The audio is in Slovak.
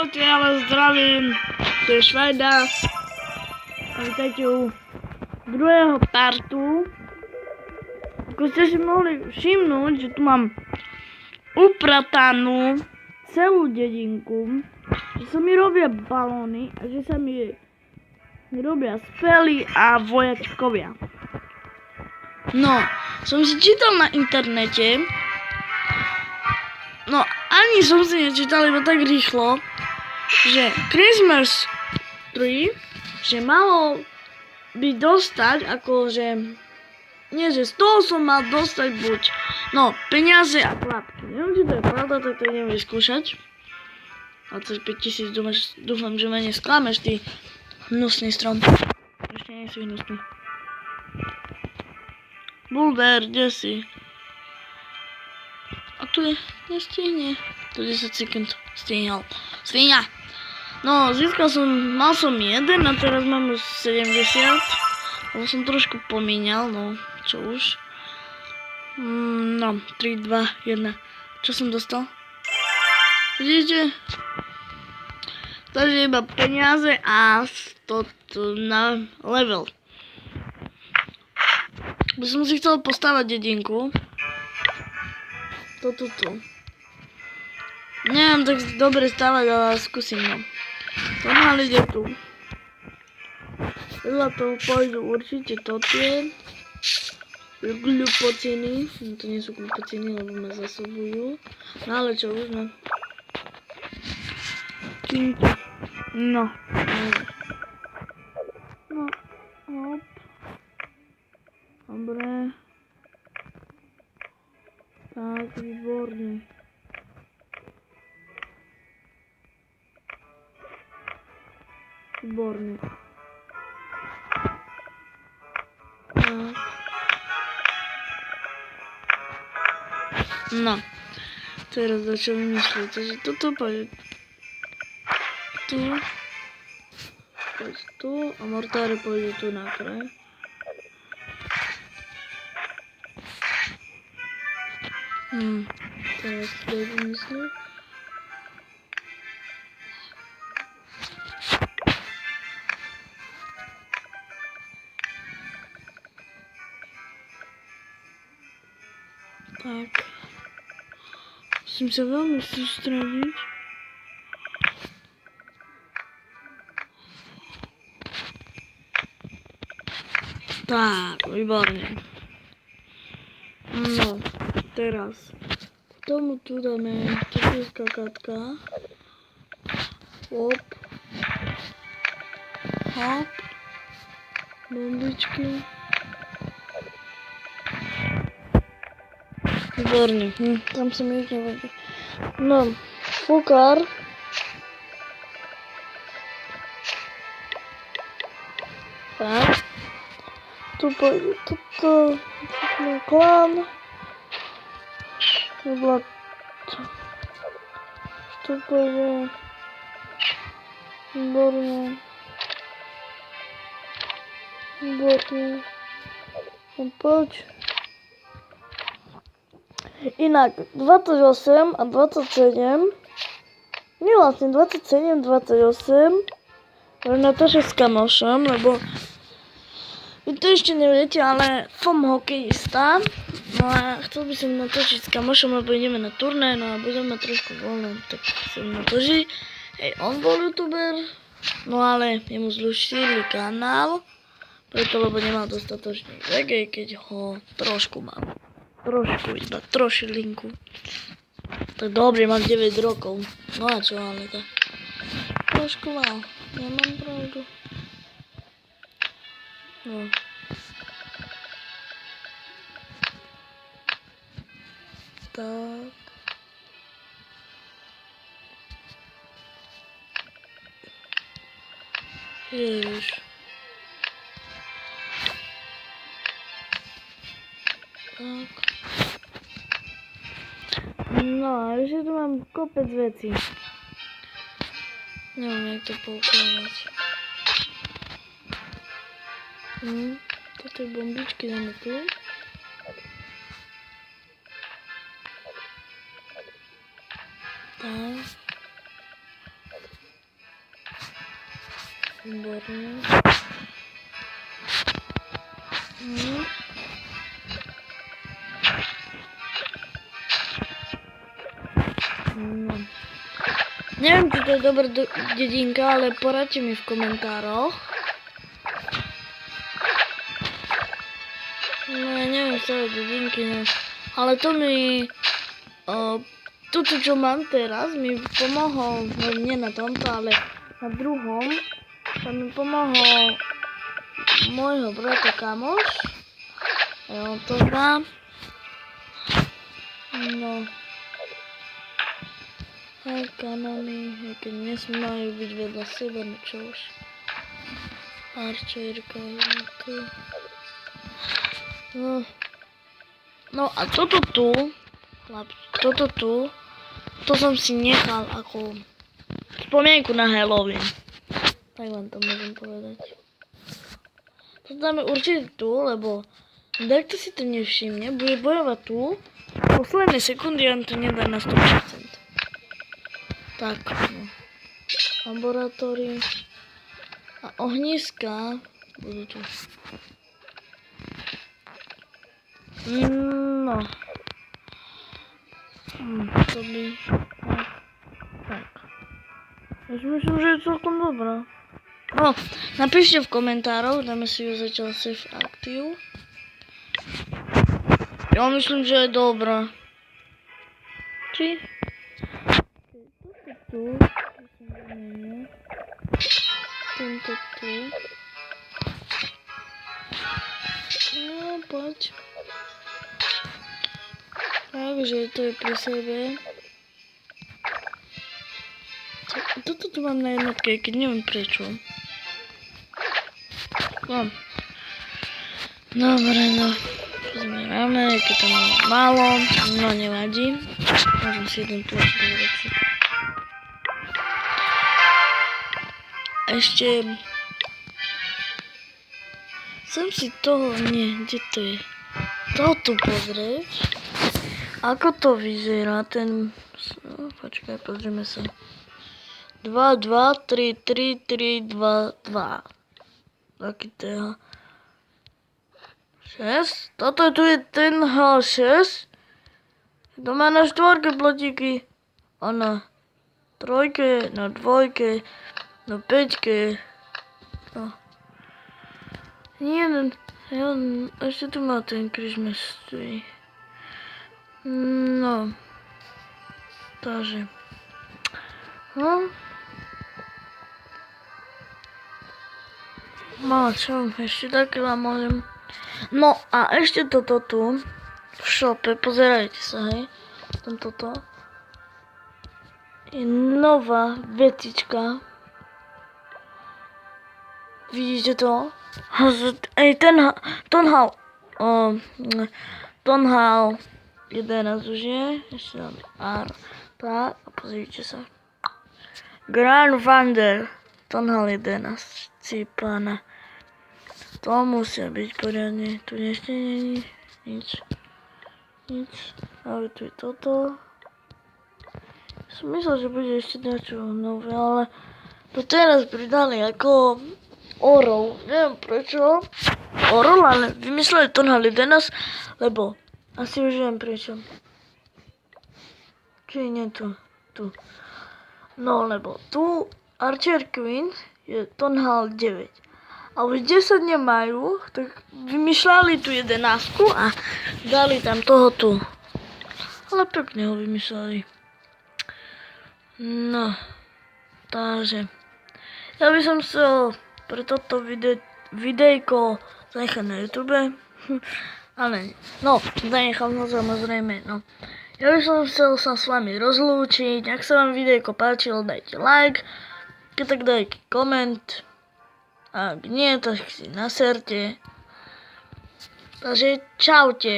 Čaute, ja vás zdravím, to je Švajda a vítajte u druhého partu. Ako ste si mohli všimnúť, že tu mám upratanú celú dedinku, že sa mi robia balóny a že sa mi robia spely a vojačkovia. No, som si čítal na internete, no ani som si nečítal iba tak rýchlo, že Christmas tree, že malo by dostať akože, nie že z toho som mal dostať buď, no peniaze a klapky. Neviem, či to je pravda, tak to idem vyskúšať. 25 000, dúfam, že ma nesklameš, ty hnusný strom. Ešte nie si hnusný. Boulder, kde si? A tu je, nestihne. To 10 sekúnd stihal. Svinia! No, získal som, mal som 1 a teraz mám už 70. Lebo som trošku pomíňal, no, čo už. No, 3, 2, 1. Čo som dostal? Vidíte? Takže iba peniaze a toto na level. By som si chcel postavať dedinku. Toto tu. Neviem tak dobre stavať, ale skúsim, no. To mal ide tu. Vedľa toho pôjdu určite tie glupociny. No to nie sú glupociny, lebo ma zasobujú. No ale čo už, no. Týmto. No. No. Hop. Dobre. Tak, výborne. Výborne. Tak. No. Teraz začal vymýšľať, že toto pôjde tu. Pôjde tu a mortáre pôjde tu na kraj. Teraz to vymyslím. Tak. Musím sa veľmi sústrediť. Tak, výborne. No, teraz. K tomu tu dáme také skakatka. Hop. Hop. Bombičky. Výborne. Tam sa mi už nevadí. No, fúkar. Tak. Tu pôjde toto. Klán. Tu pôjde. Výborne. Výborne. Poď. Inak 28 a 27. Nie vlastne 27, 28. Budem natáčať s kamošom, lebo vy to ešte neviete, ale som hokejista. No a chcel by som natočiť s kamošom, lebo ideme na turné, no a budeme trošku voľné, tak som natočí. Hej, on bol youtuber, no ale jemu zrušili kanál, preto lebo nemal dostatočný VG, keď ho trošku mal. Trošku, iba trošilinku. Tak dobre, mám 9 rokov. No a čo, ale tak. Trošku mal. Nemám pravdu. No. Tak. Ježiš. Tak. No a ešte tu mám kopec vecí. Neviem, jak to poukladať. Toto je bombičky dáme tu. Tak. Výborně. No. Neviem, či to je dobrá dedinka, ale poradte mi v komentároch. No ja neviem stavať dedinky, no. Ale to mi... Toto, čo mám teraz, mi pomohol, no nie na tomto, ale na druhom. To mi pomohol môjho brata kamoš. A on to dá. No. Aj kanóny, keď nesmajú byť vedľa seba, no čo už. Arčerka je tu. No a toto tu, to som si nechal ako spomienku na Halloween. Tak vám to môžem povedať. To dáme určite tu, lebo kto si to nevšimne, bude bojovať tu. V poslednej sekundy on to nedá na 100%. Tak, no. Laboratórium a ohniska budú tu. No. To by... Tak. Ja si myslím, že je celkom dobrá. No, napíšte v komentároch, dáme si ju zatiaľ save active. Ja myslím, že je dobrá. Či? Tu, tento tu. No, poď. Takže to je pri sebe. Toto tu mám na jednotke, keď neviem prečo. No. Dobre, no. Pozmeráme, keď to máme málo, no nevadí. Môžem si jeden tlačiť do veci. Ešte... Chcem si toho... Nie, kde to je? Toto pozrieť. Ako to vyzerá ten... No, počkaj, pozrieme sa. 2, 2, 3, 3, 3, 2, 2. Taký toho. 6. Toto tu je ten H6. To má na 4 plotíky. A na 3, na 2, na 5. No. Nie, ešte tu má ten Christmas tree. No. Takže. No. No, čo? Ešte také vám môžem. No a ešte toto tu. V šope, pozerajte sa, hej. Toto. Je nová vecička. Vidíte to? Ej, ten Tonhal 11 už je. Ešte dáme R. Tak, a pozrite sa. Grand Wander. Tonhal 11. Cípana. To musia byť poriadne. Tu ešte není nič. Ale tu je toto. Som myslel, že bude ešte niečo nové, ale to teraz pridali ako orol. Neviem prečo. Orol, ale vymysleli Tonhal 11, lebo asi už viem prečo. Či nie tu. No, lebo tu Archer Queen je Tonhal 9. A už 10 nemajú, tak vymýšľali tu 11 a dali tam toho tu. Ale pekne ho vymýšľali. No, takže ja by som chcel pre toto videjko zanechať na YouTube. Ale, no, zanechal ho samozrejme, no. Ja by som chcel sa s vami rozlúčiť. Ak sa vám videjko páčilo, dajte like. Keď tak dajte koment. Ak nie, tak si naserte. Takže čaute.